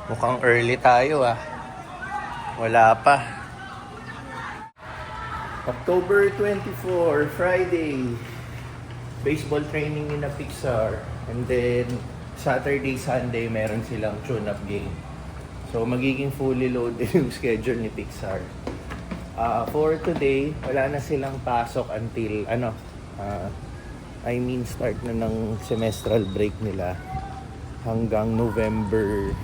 Mukhang early tayo ah. Wala pa. October 24, Friday. Baseball training ni na Pixar. And then, Saturday, Sunday, meron silang tune-up game. So, magiging fully loaded yung schedule ni Pixar. For today, wala na silang pasok until, start na ng semestral break nila hanggang November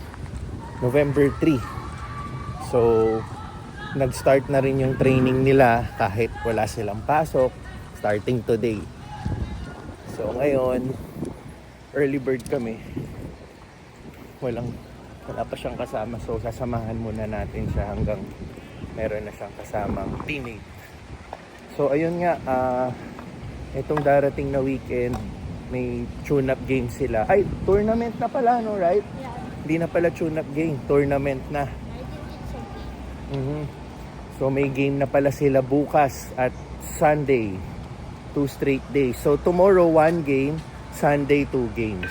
3. So, nag-start na rin yung training nila kahit wala silang pasok, starting today. So, ngayon, early bird kami. Wala pa siyang kasama. So, sasamahan muna natin siya hanggang meron na siyang kasamang teammate. So, ayun nga, itong darating na weekend, may tune-up game sila. Ay, tournament na pala, no, right? Yeah. Hindi na pala tune-up game, tournament na. So, may game na pala sila bukas at Sunday. 2 straight days. So, tomorrow, 1 game. Sunday, 2 games.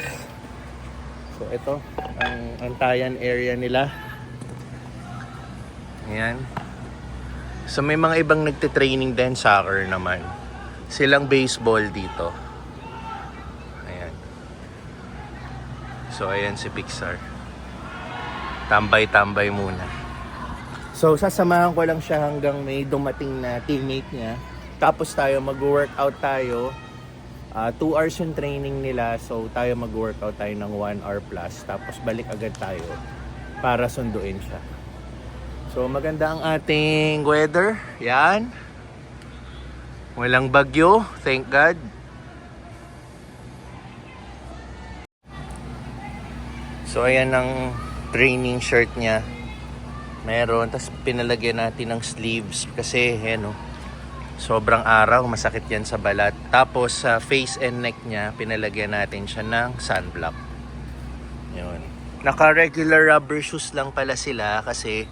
So, ito, ang antayan area nila. Ayan. So, may mga ibang nagtitraining din, soccer naman. Silang baseball dito. Ayan. So, ayan si Pixar. Tambay-tambay muna. So, sasamahan ko lang siya hanggang may dumating na teammate niya. Tapos tayo mag-workout tayo. 2 hours yung training nila. So, tayo mag-workout tayo ng 1 hour plus. Tapos balik agad tayo para sunduin siya. So, maganda ang ating weather. Yan. Walang bagyo. Thank God. So, ayan ang training shirt niya. Meron. Tapos pinalagyan natin ng sleeves. Kasi, sobrang araw. Masakit yan sa balat. Tapos, sa face and neck niya, pinalagyan natin siya ng sunblock. Yun. Naka-regular rubber shoes lang pala sila kasi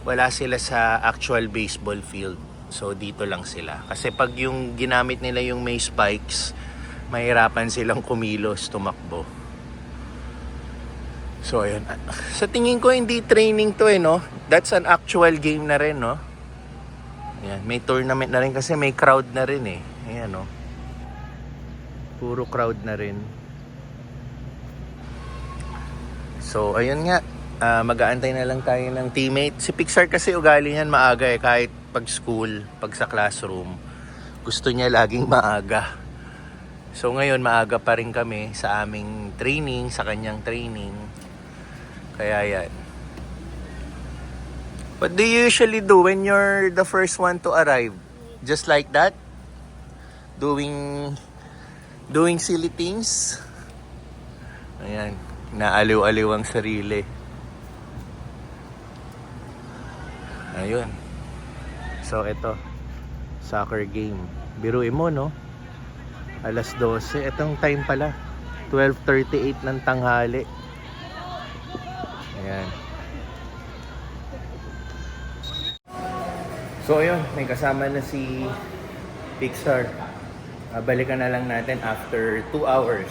wala sila sa actual baseball field. So, dito lang sila. Kasi pag yung ginamit nila yung may spikes, mahirapan silang kumilos, tumakbo. So, ayun. Sa tingin ko, hindi training to no? That's an actual game na rin, no? Ayan. May tournament na rin kasi may crowd na rin eh. Ayan, no? Puro crowd na rin. So, ayun nga. Mag-aantay na lang tayo ng teammate. Si Pixar kasi ugali niyan maaga eh. Kahit pag school, pag sa classroom, gusto niya laging maaga. So ngayon maaga pa rin kami sa aming training, sa kanyang training. Kaya yan. What do you usually do when you're the first one to arrive? Just like that? Doing silly things? Ayan. Naaliw-aliw ang sarili. Ayun. So, ito. Soccer game. Biruin mo, no? Alas 12. Itong time pala. 12:38 ng tanghali. Ayan. So, ayun. May kasama na si Pixar. Balikan na lang natin after 2 hours.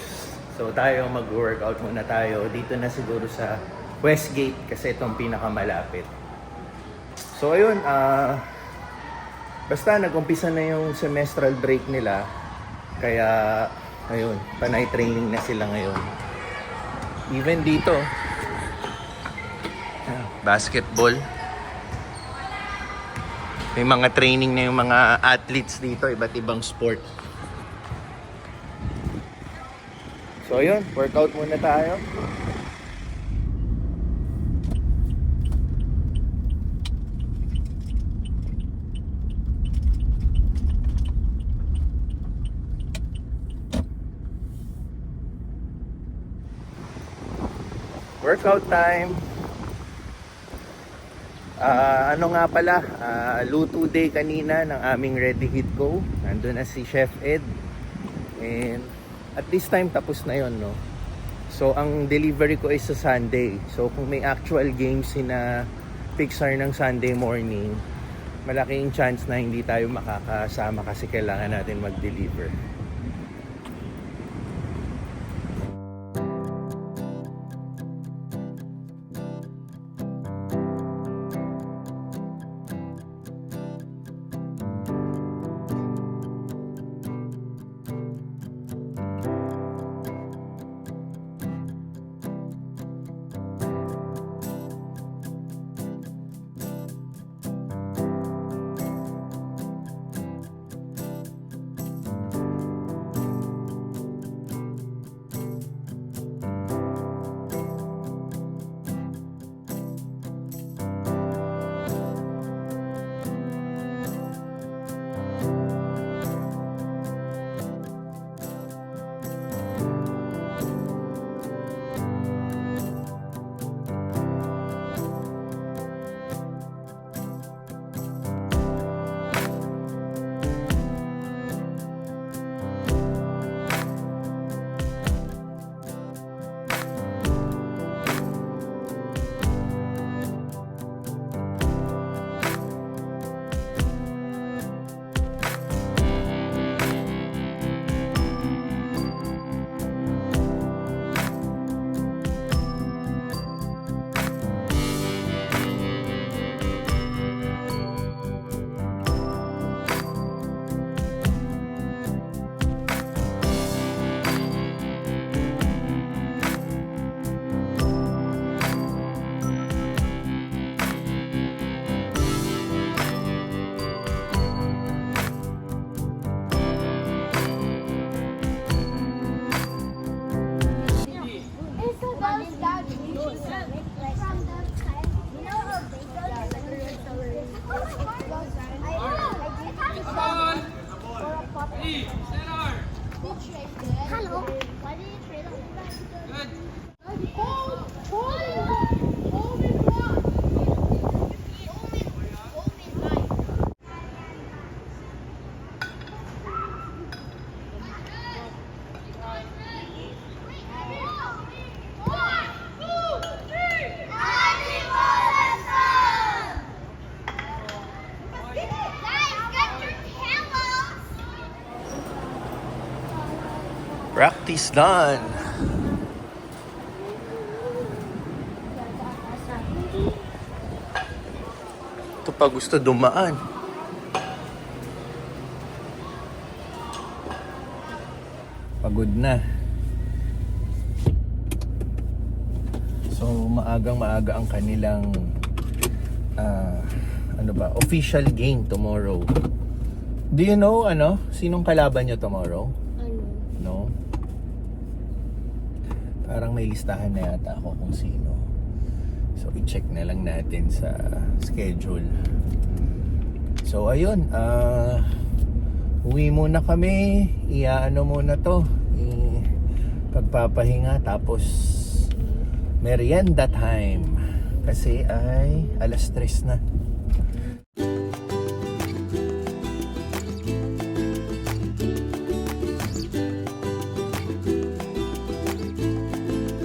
So, tayo mag-workout muna tayo. Dito na siguro sa Westgate kasi itong pinakamalapit. So ayun, basta nag-umpisa na yung semestral break nila. Kaya ayun, panay training na sila ngayon. Even dito, basketball. May mga training na yung mga athletes dito, iba't ibang sport. So ayun, workout muna tayo. Workout time. Ano nga pala, luto day kanina ng aming Ready Hit Go. Nandun na si Chef Ed. And at this time tapos na yon, no? So ang delivery ko is sa Sunday. So kung may actual games sina Pixar ng Sunday morning, malaking chance na hindi tayo makakasama kasi kailangan natin mag-deliver. those dogs usually like from those times? You know how big those are? Hello. Why did you trade on that? Good. Practice done. Ito pa gusto dumaan. Pagod na. So maagang-maaga ang kanilang official game tomorrow. Do you know sinong kalaban nyo tomorrow? No? Parang may listahan na yata ako kung sino. So, i-check na lang natin sa schedule. So, ayun. Uwi muna kami. Iaano muna to. Pagpapahinga. Tapos, merienda time. Kasi ay alas 3 na.